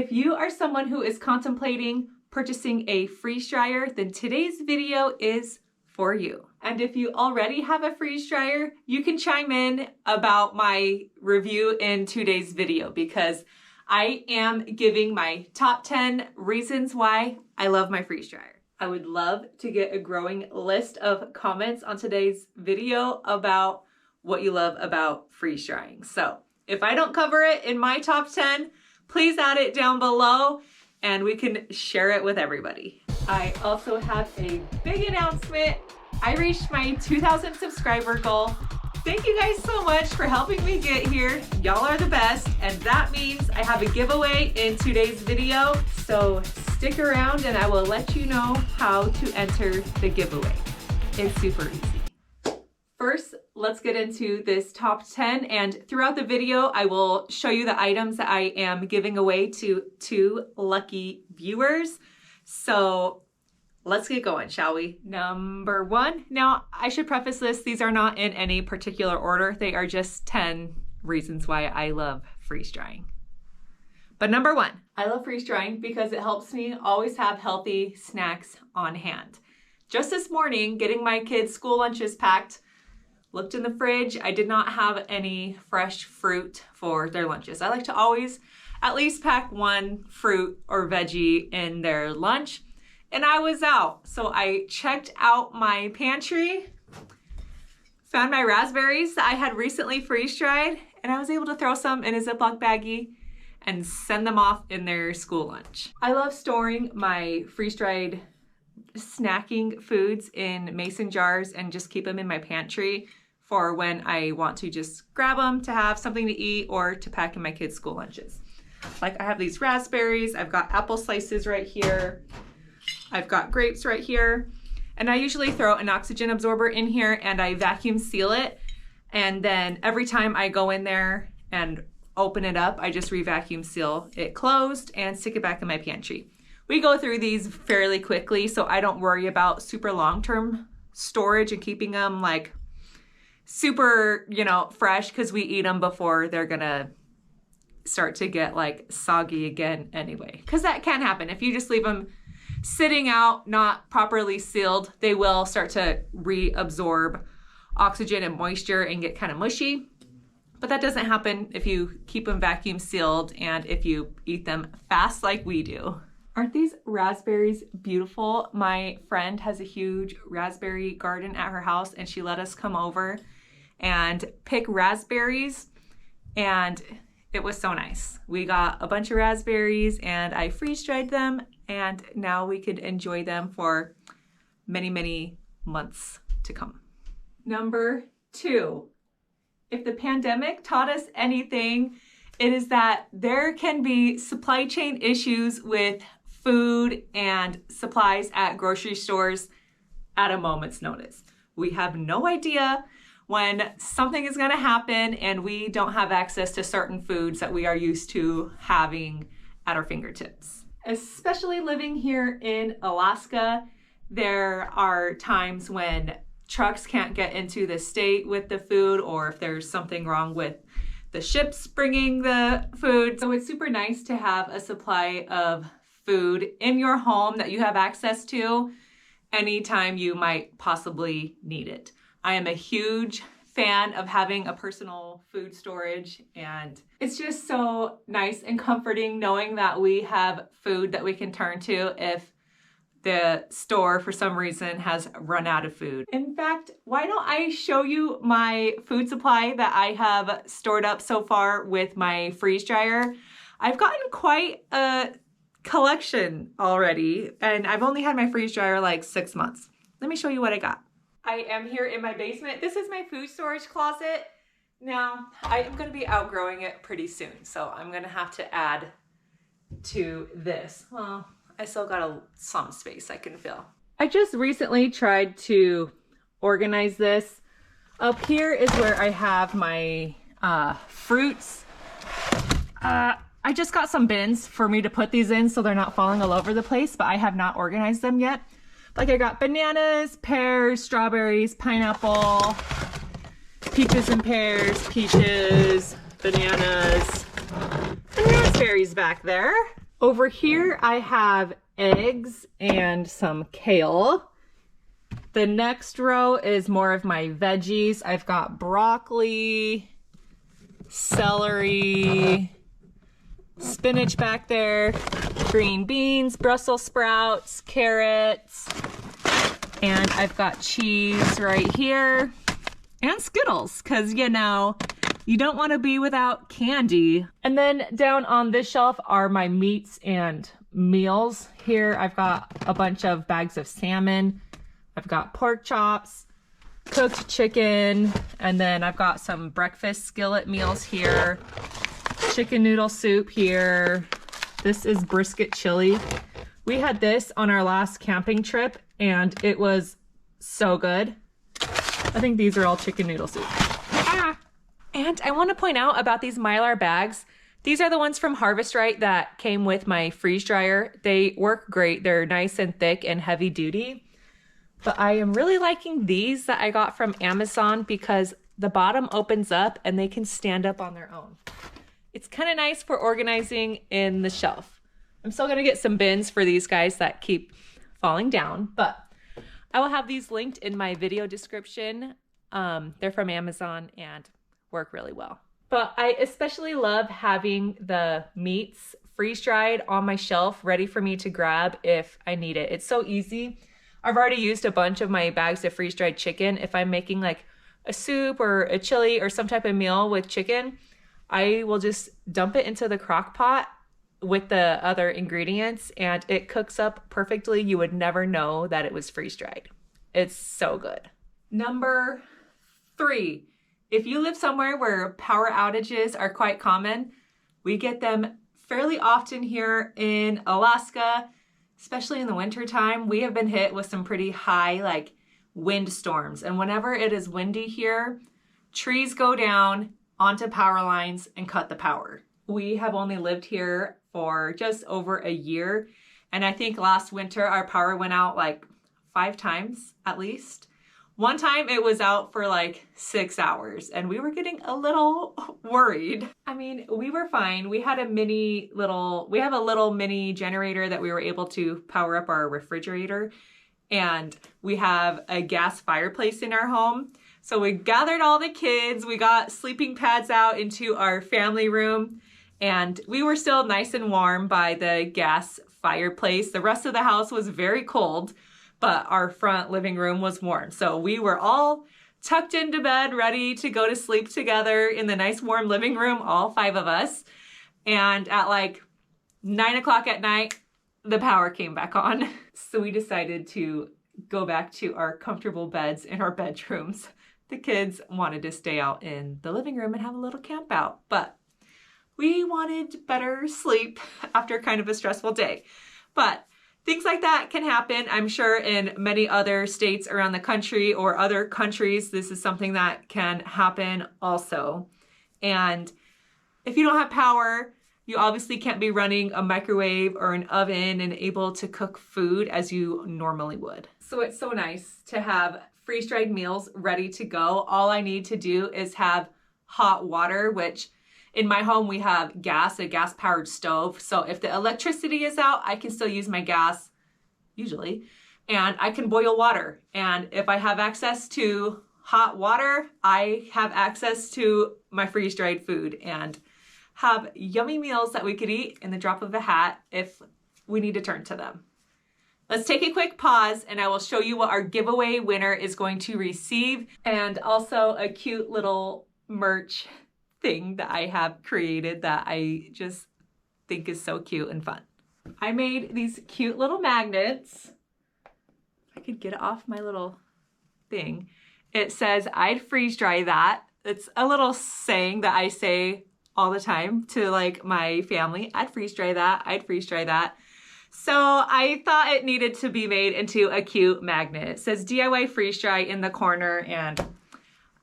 If you are someone who is contemplating purchasing a freeze dryer, then today's video is for you. And if you already have a freeze dryer, you can chime in about my review in today's video because I am giving my top 10 reasons why I love my freeze dryer. I would love to get a growing list of comments on today's video about what you love about freeze drying. So if I don't cover it in my top 10, please add it down below and we can share it with everybody. I also have a big announcement. I reached my 2,000 subscriber goal. Thank you guys so much for helping me get here. Y'all are the best, and that means I have a giveaway in today's video. So stick around and I will let you know how to enter the giveaway. It's super easy. First, let's get into this top 10, and throughout the video, I will show you the items that I am giving away to 2 lucky viewers. So let's get going, shall we? Number 1. Now, I should preface this, these are not in any particular order. They are just 10 reasons why I love freeze drying. But number 1, I love freeze drying because it helps me always have healthy snacks on hand. Just this morning, getting my kids' school lunches packed, looked in the fridge. I did not have any fresh fruit for their lunches. I like to always at least pack 1 fruit or veggie in their lunch. And I was out. So I checked out my pantry, found my raspberries that I had recently freeze dried, and I was able to throw some in a Ziploc baggie and send them off in their school lunch. I love storing my freeze dried snacking foods in mason jars and just keep them in my pantry for when I want to just grab them to have something to eat or to pack in my kids' school lunches. Like I have these raspberries, I've got apple slices right here, I've got grapes right here, and I usually throw an oxygen absorber in here and I vacuum seal it, and then every time I go in there and open it up, I just re-vacuum seal it closed and stick it back in my pantry. We go through these fairly quickly, so I don't worry about super long-term storage and keeping them like super, fresh, because we eat them before they're gonna start to get like soggy again anyway. Because that can happen. If you just leave them sitting out, not properly sealed, they will start to reabsorb oxygen and moisture and get kind of mushy. But that doesn't happen if you keep them vacuum sealed and if you eat them fast like we do. Aren't these raspberries beautiful? My friend has a huge raspberry garden at her house and she let us come over and pick raspberries, and it was so nice. We got a bunch of raspberries and I freeze dried them, and now we could enjoy them for many, many months to come. Number 2, if the pandemic taught us anything, it is that there can be supply chain issues with food and supplies at grocery stores at a moment's notice. We have no idea when something is going to happen and we don't have access to certain foods that we are used to having at our fingertips. Especially living here in Alaska, there are times when trucks can't get into the state with the food, or if there's something wrong with the ships bringing the food. So it's super nice to have a supply of food in your home that you have access to anytime you might possibly need it. I am a huge fan of having a personal food storage, and it's just so nice and comforting knowing that we have food that we can turn to if the store for some reason has run out of food. In fact, why don't I show you my food supply that I have stored up so far with my freeze dryer. I've gotten quite a collection already, and I've only had my freeze dryer like 6 months. Let me show you what I got. I am here in my basement. This is my food storage closet. Now, I am going to be outgrowing it pretty soon, so I'm going to have to add to this. Well, I still got some space I can fill. I just recently tried to organize this. Up here is where I have my fruits. I just got some bins for me to put these in so they're not falling all over the place, but I have not organized them yet. Like I got bananas, pears, strawberries, pineapple, peaches and pears, peaches, bananas, and raspberries back there. Over here, I have eggs and some kale. The next row is more of my veggies. I've got broccoli, celery, spinach back there, green beans, Brussels sprouts, carrots, and I've got cheese right here, and Skittles, because you know, you don't want to be without candy. And then down on this shelf are my meats and meals. Here I've got a bunch of bags of salmon. I've got pork chops, cooked chicken, and then I've got some breakfast skillet meals here. Chicken noodle soup here. This is brisket chili. We had this on our last camping trip and it was so good. I think these are all chicken noodle soup. And I want to point out about these Mylar bags. These are the ones from Harvest Right that came with my freeze dryer. They work great. They're nice and thick and heavy duty. But I am really liking these that I got from Amazon because the bottom opens up and they can stand up on their own. It's kind of nice for organizing in the shelf. I'm still going to get some bins for these guys that keep falling down, but I will have these linked in my video description. They're from Amazon and work really well. But I especially love having the meats freeze-dried on my shelf ready for me to grab if I need it. It's so easy. I've already used a bunch of my bags of freeze-dried chicken. If I'm making like a soup or a chili or some type of meal with chicken, I will just dump it into the crock pot with the other ingredients and it cooks up perfectly. You would never know that it was freeze-dried. It's so good. Number 3, if you live somewhere where power outages are quite common, we get them fairly often here in Alaska. Especially in the winter time, we have been hit with some pretty high like wind storms. And whenever it is windy here, trees go down onto power lines and cut the power. We have only lived here for just over a year. And I think last winter our power went out like 5 times at least. One time it was out for like 6 hours and we were getting a little worried. I mean, we were fine. We had a little mini generator that we were able to power up our refrigerator, and we have a gas fireplace in our home. So we gathered all the kids, we got sleeping pads out into our family room, and we were still nice and warm by the gas fireplace. The rest of the house was very cold, but our front living room was warm. So we were all tucked into bed, ready to go to sleep together in the nice warm living room, all 5 of us. And at like 9 o'clock at night, the power came back on. So we decided to go back to our comfortable beds in our bedrooms. The kids wanted to stay out in the living room and have a little camp out, but we wanted better sleep after kind of a stressful day. But things like that can happen. I'm sure in many other states around the country or other countries, this is something that can happen also. And if you don't have power, you obviously can't be running a microwave or an oven and able to cook food as you normally would. So it's so nice to have freeze-dried meals ready to go. All I need to do is have hot water, which in my home, we have a gas-powered stove. So if the electricity is out, I can still use my gas, usually, and I can boil water. And if I have access to hot water, I have access to my freeze-dried food and have yummy meals that we could eat in the drop of a hat if we need to turn to them. Let's take a quick pause and I will show you what our giveaway winner is going to receive, and also a cute little merch thing that I have created that I just think is so cute and fun. I made these cute little magnets. If I could get it off my little thing. It says, "I'd freeze dry that." It's a little saying that I say all the time to like my family. I'd freeze dry that. I'd freeze dry that. So I thought it needed to be made into a cute magnet. It says DIY freeze dry in the corner, and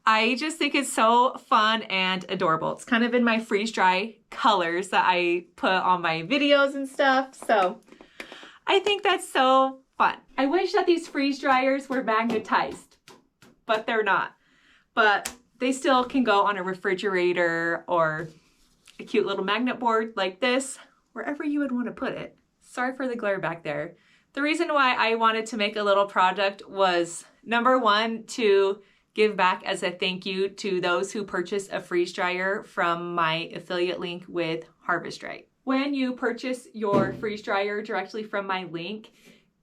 I just think it's so fun and adorable. It's kind of in my freeze dry colors that I put on my videos and stuff. So I think that's so fun. I wish that these freeze dryers were magnetized, but they're not. But they still can go on a refrigerator or a cute little magnet board like this, wherever you would want to put it. Sorry for the glare back there. The reason why I wanted to make a little project was, number one, to give back as a thank you to those who purchase a freeze dryer from my affiliate link with Harvest Right. When you purchase your freeze dryer directly from my link,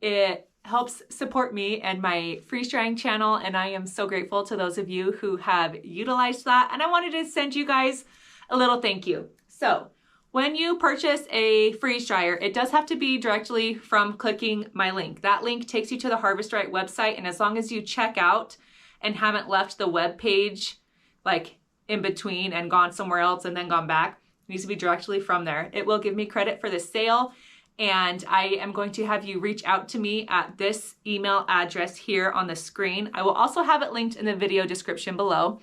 it helps support me and my freeze drying channel, and I am so grateful to those of you who have utilized that, and I wanted to send you guys a little thank you. So when you purchase a freeze dryer, it does have to be directly from clicking my link. That link takes you to the Harvest Right website, and as long as you check out and haven't left the web page like in between and gone somewhere else and then gone back, it needs to be directly from there. It will give me credit for the sale, and I am going to have you reach out to me at this email address here on the screen. I will also have it linked in the video description below,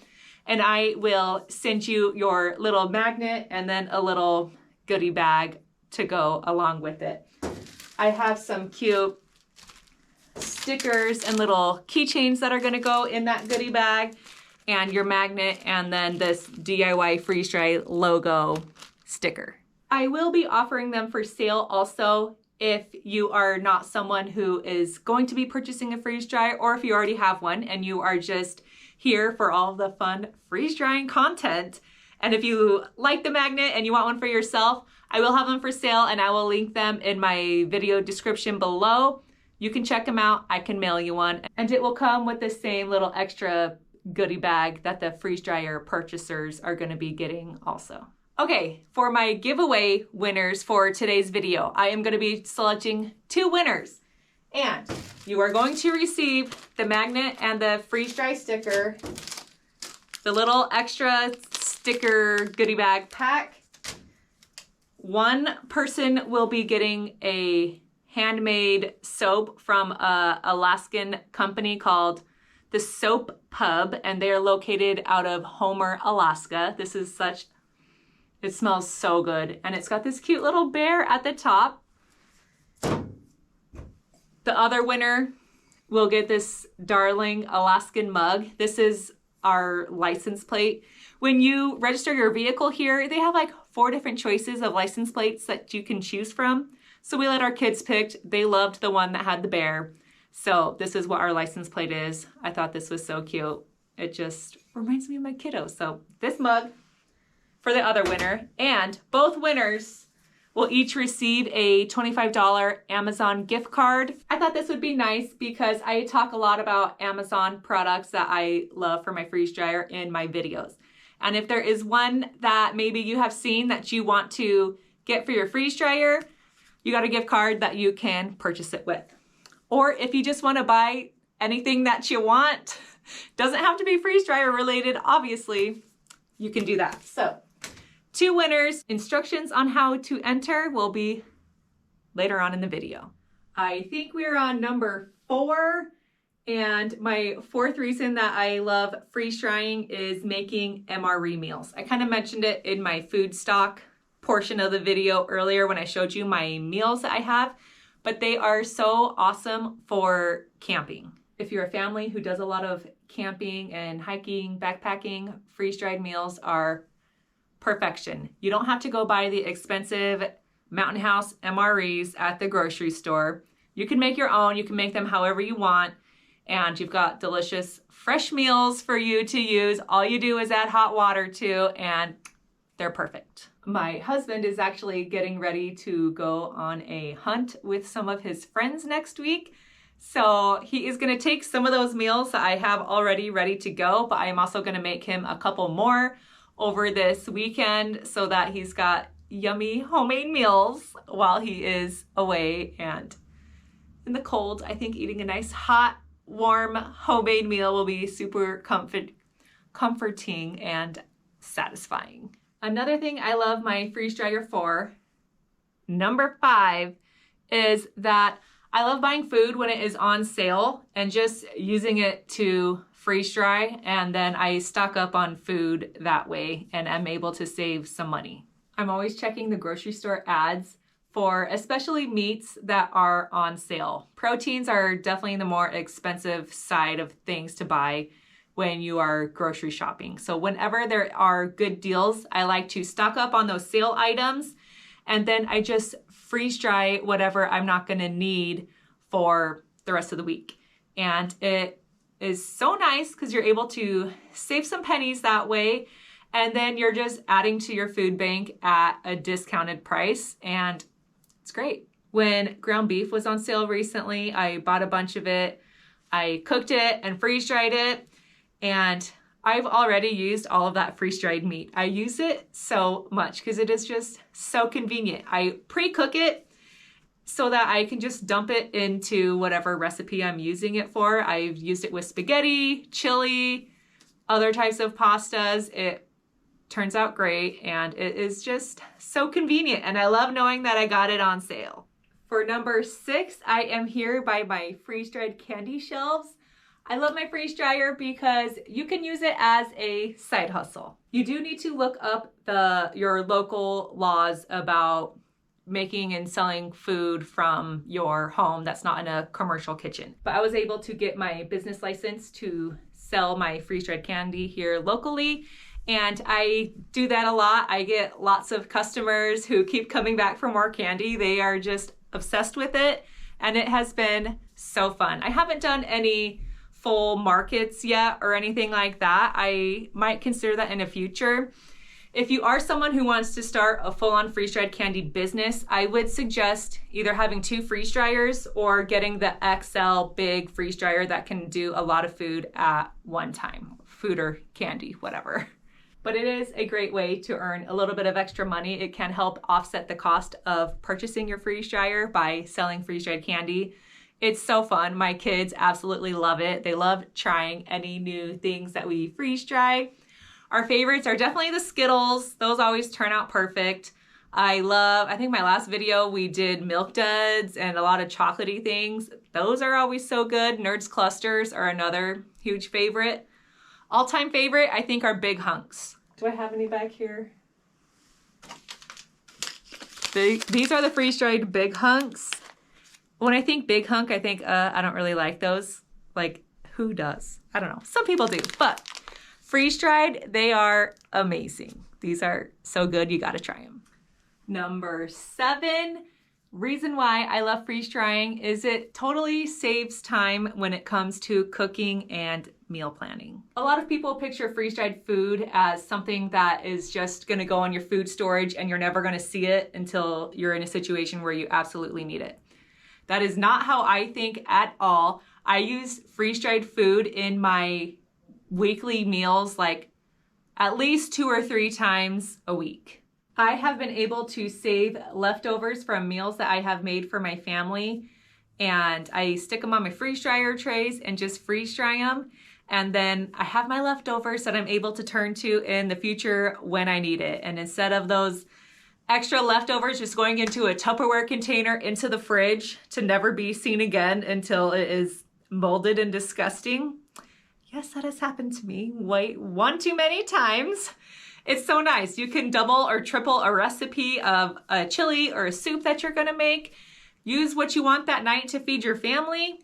and I will send you your little magnet and then a little goodie bag to go along with it. I have some cute stickers and little keychains that are going to go in that goodie bag, and your magnet, and then this DIY freeze dry logo sticker. I will be offering them for sale also if you are not someone who is going to be purchasing a freeze dryer, or if you already have one and you are just here for all of the fun freeze drying content. And if you like the magnet and you want one for yourself, I will have them for sale, and I will link them in my video description below. You can check them out. I can mail you one, and it will come with the same little extra goodie bag that the freeze dryer purchasers are going to be getting also. Okay, for my giveaway winners for today's video, I am going to be selecting 2 winners, and you are going to receive the magnet and the freeze dry sticker, the little extra sticker goodie bag pack. One person will be getting a handmade soap from a Alaskan company called the Soap Pub, and they are located out of Homer, Alaska. This is such, it smells so good, and it's got this cute little bear at the top. The other winner will get this darling Alaskan mug. This is our license plate. When you register your vehicle here, they have like 4 different choices of license plates that you can choose from. So we let our kids pick. They loved the one that had the bear. So this is what our license plate is. I thought this was so cute. It just reminds me of my kiddo. So this mug for the other winner, and both winners will each receive a $25 Amazon gift card. I thought this would be nice because I talk a lot about Amazon products that I love for my freeze dryer in my videos. And if there is one that maybe you have seen that you want to get for your freeze dryer, you got a gift card that you can purchase it with. Or if you just want to buy anything that you want, doesn't have to be freeze dryer related, obviously, you can do that. So 2 winners. Instructions on how to enter will be later on in the video. I think we're on number 4, and my 4th reason that I love freeze drying is making MRE meals. I kind of mentioned it in my food stock portion of the video earlier when I showed you my meals that I have, but they are so awesome for camping. If you're a family who does a lot of camping and hiking, backpacking, freeze-dried meals are perfection. You don't have to go buy the expensive Mountain House MREs at the grocery store. You can make your own. You can make them however you want, and you've got delicious fresh meals for you to use. All you do is add hot water to, and they're perfect. My husband is actually getting ready to go on a hunt with some of his friends next week. So he is going to take some of those meals that I have already ready to go, but I am also going to make him a couple more over this weekend so that he's got yummy homemade meals while he is away. And in the cold, I think eating a nice hot, warm homemade meal will be super comforting and satisfying. Another thing I love my freeze dryer for, number 5, is that I love buying food when it is on sale and just using it to freeze dry, and then I stock up on food that way and I'm able to save some money. I'm always checking the grocery store ads for especially meats that are on sale. Proteins are definitely the more expensive side of things to buy when you are grocery shopping. So whenever there are good deals, I like to stock up on those sale items and then I just freeze dry whatever I'm not gonna need for the rest of the week. And it is so nice because you're able to save some pennies that way, and then you're just adding to your food bank at a discounted price, and it's great. When ground beef was on sale recently, I bought a bunch of it. I cooked it and freeze dried it, and I've already used all of that freeze dried meat. I use it so much because it is just so convenient. I pre-cook it so that I can just dump it into whatever recipe I'm using it for. I've used it with spaghetti, chili, other types of pastas. It turns out great, and it is just so convenient, and I love knowing that I got it on sale. For number 6, I am here by my freeze-dried candy shelves. I love my freeze dryer because you can use it as a side hustle. You do need to look up your local laws about making and selling food from your home that's not in a commercial kitchen. But I was able to get my business license to sell my freeze-dried candy here locally, and I do that a lot. I get lots of customers who keep coming back for more candy. They are just obsessed with it, and it has been so fun. I haven't done any full markets yet or anything like that. I might consider that in the future. If you are someone who wants to start a full-on freeze-dried candy business, I would suggest either having 2 freeze dryers or getting the XL big freeze dryer that can do a lot of food at one time, food or candy, whatever. But it is a great way to earn a little bit of extra money. It can help offset the cost of purchasing your freeze dryer by selling freeze-dried candy. It's so fun. My kids absolutely love it. They love trying any new things that we freeze dry. Our favorites are definitely the Skittles. Those always turn out perfect. I think my last video we did Milk Duds and a lot of chocolatey things. Those are always so good. Nerds Clusters are another huge favorite. All-time favorite, I think, are Big Hunks. Do I have any back here? These are the freeze-dried Big Hunks. When I think Big Hunk, I think, I don't really like those. Like, who does? I don't know. Some people do, but freeze-dried, they are amazing. These are so good, you gotta try them. Number 7, reason why I love freeze drying is it totally saves time when it comes to cooking and meal planning. A lot of people picture freeze-dried food as something that is just gonna go on your food storage and you're never gonna see it until you're in a situation where you absolutely need it. That is not how I think at all. I use freeze-dried food in my weekly meals like at least 2 or 3 times a week. I have been able to save leftovers from meals that I have made for my family, and I stick them on my freeze dryer trays and just freeze dry them. And then I have my leftovers that I'm able to turn to in the future when I need it. And instead of those extra leftovers just going into a Tupperware container into the fridge to never be seen again until it is molded and disgusting. Yes, that has happened to me one too many times. It's so nice. You can double or triple a recipe of a chili or a soup that you're gonna make. Use what you want that night to feed your family.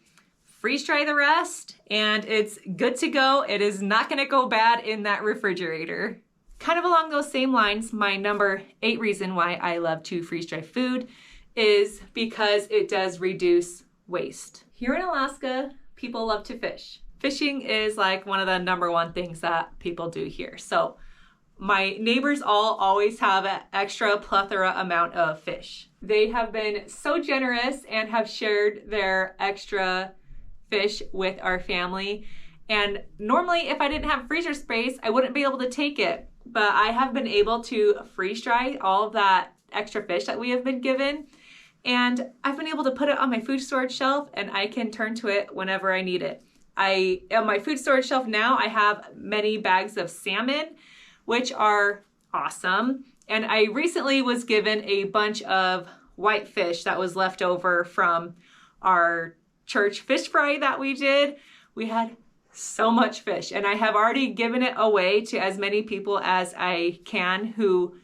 Freeze dry the rest, and it's good to go. It is not gonna go bad in that refrigerator. Kind of along those same lines, my number 8 reason why I love to freeze dry food is because it does reduce waste. Here in Alaska, people love to fish. Fishing is like one of the number 1 things that people do here. So my neighbors all always have an extra plethora amount of fish. They have been so generous and have shared their extra fish with our family. And normally if I didn't have freezer space, I wouldn't be able to take it. But I have been able to freeze dry all of that extra fish that we have been given. And I've been able to put it on my food storage shelf, and I can turn to it whenever I need it. On my food storage shelf now, I have many bags of salmon, which are awesome. And I recently was given a bunch of whitefish that was left over from our church fish fry that we did. We had so much fish, and I have already given it away to as many people as I can who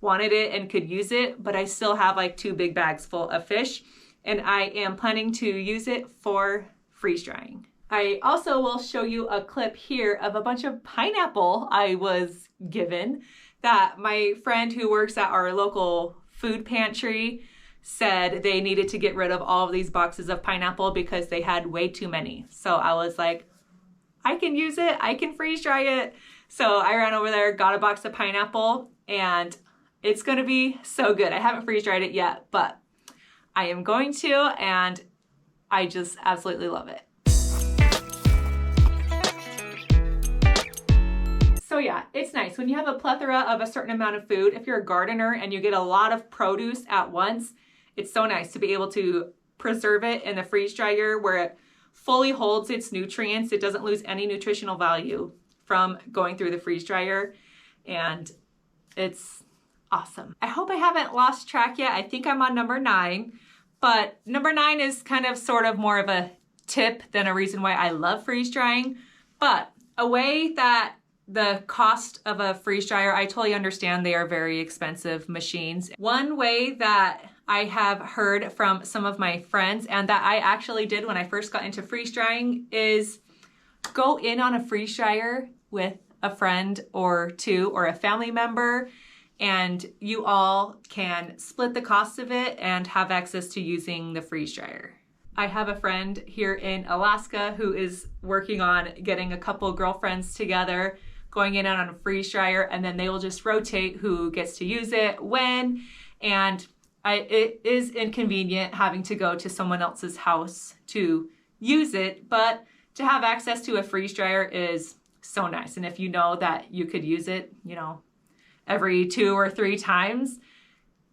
wanted it and could use it, but I still have like 2 big bags full of fish, and I am planning to use it for freeze drying. I also will show you a clip here of a bunch of pineapple I was given that my friend who works at our local food pantry said they needed to get rid of all of these boxes of pineapple because they had way too many. So I was like, I can use it, I can freeze dry it. So I ran over there, got a box of pineapple, and it's gonna be so good. I haven't freeze dried it yet, but I am going to, and I just absolutely love it. So yeah, it's nice when you have a plethora of a certain amount of food. If you're a gardener and you get a lot of produce at once, it's so nice to be able to preserve it in the freeze dryer where it fully holds its nutrients. It doesn't lose any nutritional value from going through the freeze dryer, and it's awesome. I hope I haven't lost track yet. I think I'm on number 9, but number 9 is kind of sort of more of a tip than a reason why I love freeze drying, but a way that the cost of a freeze dryer, I totally understand they are very expensive machines. One way that I have heard from some of my friends, and that I actually did when I first got into freeze drying, is go in on a freeze dryer with a friend or two or a family member, and you all can split the cost of it and have access to using the freeze dryer. I have a friend here in Alaska who is working on getting a couple girlfriends together, going in on a freeze dryer, and then they will just rotate who gets to use it when. And it is inconvenient having to go to someone else's house to use it, but to have access to a freeze dryer is so nice. And if you know that you could use it, you know, every 2 or 3 times,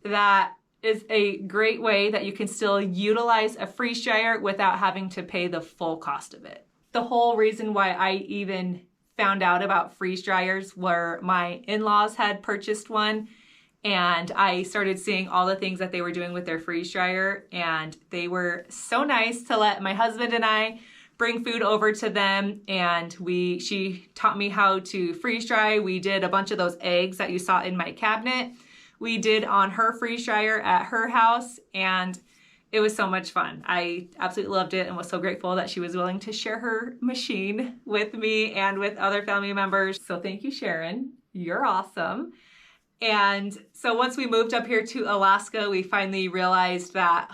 that is a great way that you can still utilize a freeze dryer without having to pay the full cost of it. The whole reason why I even found out about freeze dryers were my in-laws had purchased one, and I started seeing all the things that they were doing with their freeze dryer, and they were so nice to let my husband and I bring food over to them, and she taught me how to freeze dry. We did a bunch of those eggs that you saw in my cabinet. We did on her freeze dryer at her house, and it was so much fun. I absolutely loved it and was so grateful that she was willing to share her machine with me and with other family members. So thank you, Sharon. You're awesome. And so once we moved up here to Alaska, we finally realized that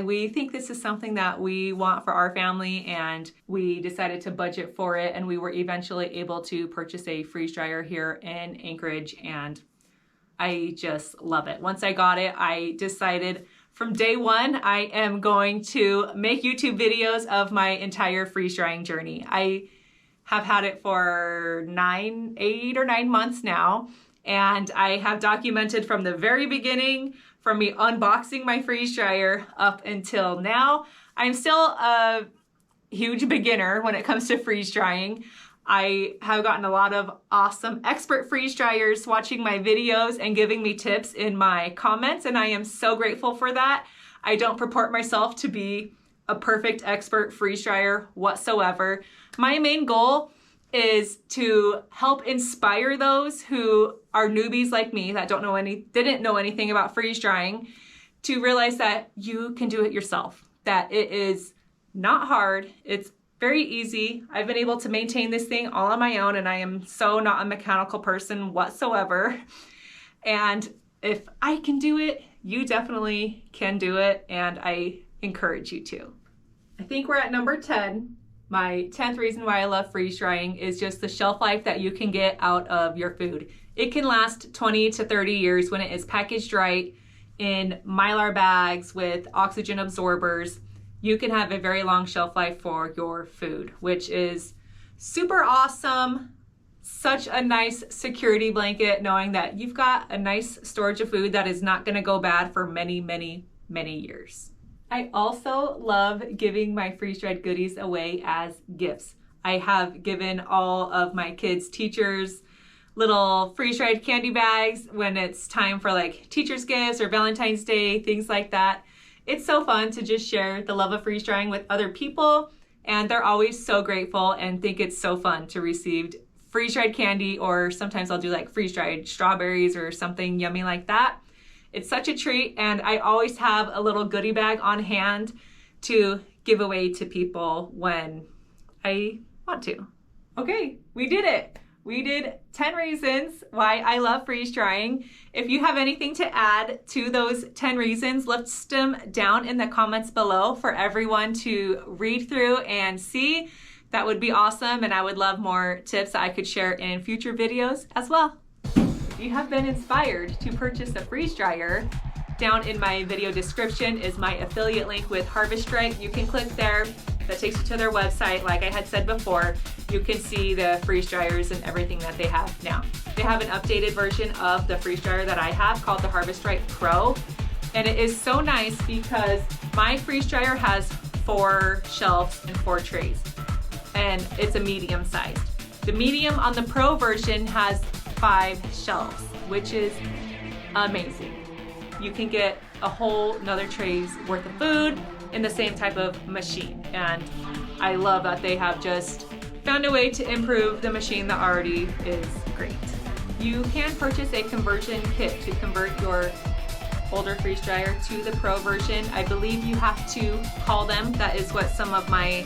we think this is something that we want for our family, and we decided to budget for it, and we were eventually able to purchase a freeze dryer here in Anchorage, and I just love it. Once I got it, I decided from day one, I am going to make YouTube videos of my entire freeze drying journey. I have had it for 8 or 9 months now, and I have documented from the very beginning, from me unboxing my freeze dryer up until now. I'm still a huge beginner when it comes to freeze drying. I have gotten a lot of awesome expert freeze dryers watching my videos and giving me tips in my comments, and I am so grateful for that. I don't purport myself to be a perfect expert freeze dryer whatsoever. My main goal is to help inspire those who are newbies like me that didn't know anything about freeze drying, to realize that you can do it yourself, that it is not hard, it's very easy. I've been able to maintain this thing all on my own, and I am so not a mechanical person whatsoever. And if I can do it, you definitely can do it, and I encourage you to. I think we're at number 10. My 10th reason why I love freeze drying is just the shelf life that you can get out of your food. It can last 20 to 30 years when it is packaged right in Mylar bags with oxygen absorbers. You can have a very long shelf life for your food, which is super awesome. Such a nice security blanket, knowing that you've got a nice storage of food that is not going to go bad for many, many, many years. I also love giving my freeze-dried goodies away as gifts. I have given all of my kids' teachers little freeze-dried candy bags when it's time for like teacher's gifts or Valentine's Day, things like that. It's so fun to just share the love of freeze drying with other people, and they're always so grateful and think it's so fun to receive freeze-dried candy, or sometimes I'll do like freeze-dried strawberries or something yummy like that. It's such a treat, and I always have a little goodie bag on hand to give away to people when I want to. Okay, we did it. We did 10 reasons why I love freeze drying. If you have anything to add to those 10 reasons, list them down in the comments below for everyone to read through and see. That would be awesome, and I would love more tips that I could share in future videos as well. If you have been inspired to purchase a freeze dryer, down in my video description is my affiliate link with Harvest Strike. You can click there. That takes you to their website. Like I had said before, you can see the freeze dryers and everything that they have now. They have an updated version of the freeze dryer that I have called the Harvest Strike Pro. And it is so nice because my freeze dryer has 4 shelves and 4 trays. And it's a medium sized. The medium on the Pro version has 5 shelves, which is amazing. You can get a whole another tray's worth of food in the same type of machine. And I love that they have just found a way to improve the machine that already is great. You can purchase a conversion kit to convert your older freeze dryer to the Pro version. I believe you have to call them. That is what some of my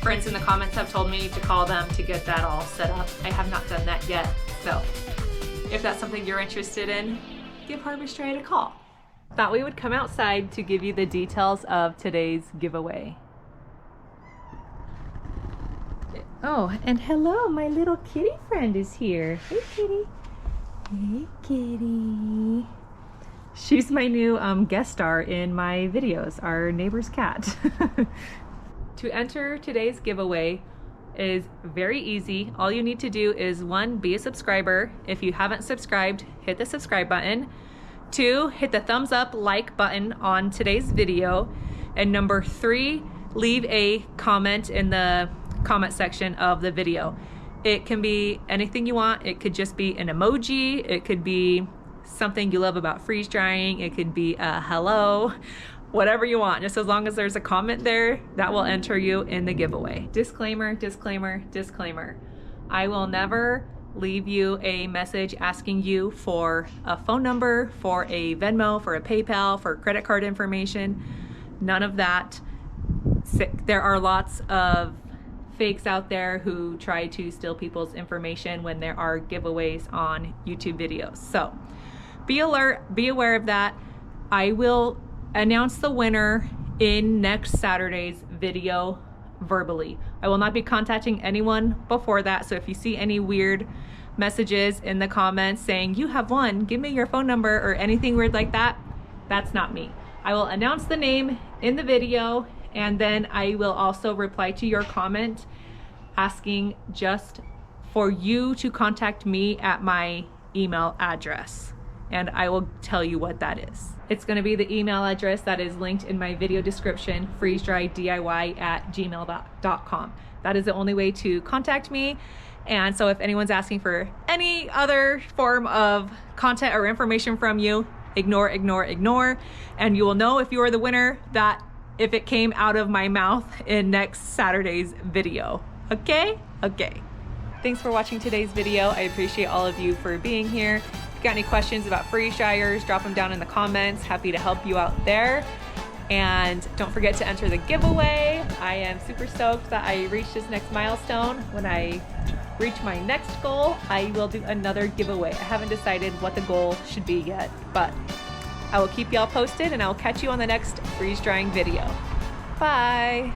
friends in the comments have told me, to call them to get that all set up. I have not done that yet. So if that's something you're interested in, give Harvest Strike a call. Thought we would come outside to give you the details of today's giveaway. Oh, and hello, my little kitty friend is here. Hey, kitty. Hey, kitty. She's my new guest star in my videos, our neighbor's cat. To enter today's giveaway is very easy. All you need to do is 1, be a subscriber. If you haven't subscribed, hit the subscribe button. 2, hit the thumbs up like button on today's video. And number 3, leave a comment in the comment section of the video. It can be anything you want. It could just be an emoji. It could be something you love about freeze drying. It could be a hello, whatever you want. Just as long as there's a comment there, that will enter you in the giveaway. Disclaimer, disclaimer, disclaimer. I will never leave you a message asking you for a phone number, for a Venmo, for a PayPal, for credit card information. None of that. There are lots of fakes out there who try to steal people's information when there are giveaways on YouTube videos. So be alert, be aware of that. I will announce the winner in next Saturday's video verbally. I will not be contacting anyone before that, so if you see any weird messages in the comments saying you have won, give me your phone number, or anything weird like that, that's not me. I will announce the name in the video, and then I will also reply to your comment asking just for you to contact me at my email address, and I will tell you what that is. It's going to be the email address that is linked in my video description, freezedrydiy@gmail.com. That is the only way to contact me. And so if anyone's asking for any other form of content or information from you, ignore, ignore, ignore. And you will know if you are the winner that if it came out of my mouth in next Saturday's video. Okay? Okay. Thanks for watching today's video. I appreciate all of you for being here. If you got any questions about freeze dryers, drop them down in the comments. Happy to help you out there. And don't forget to enter the giveaway. I am super stoked that I reached this next milestone. When I reach my next goal, I will do another giveaway. I haven't decided what the goal should be yet, but I will keep y'all posted, and I will catch you on the next freeze drying video. Bye.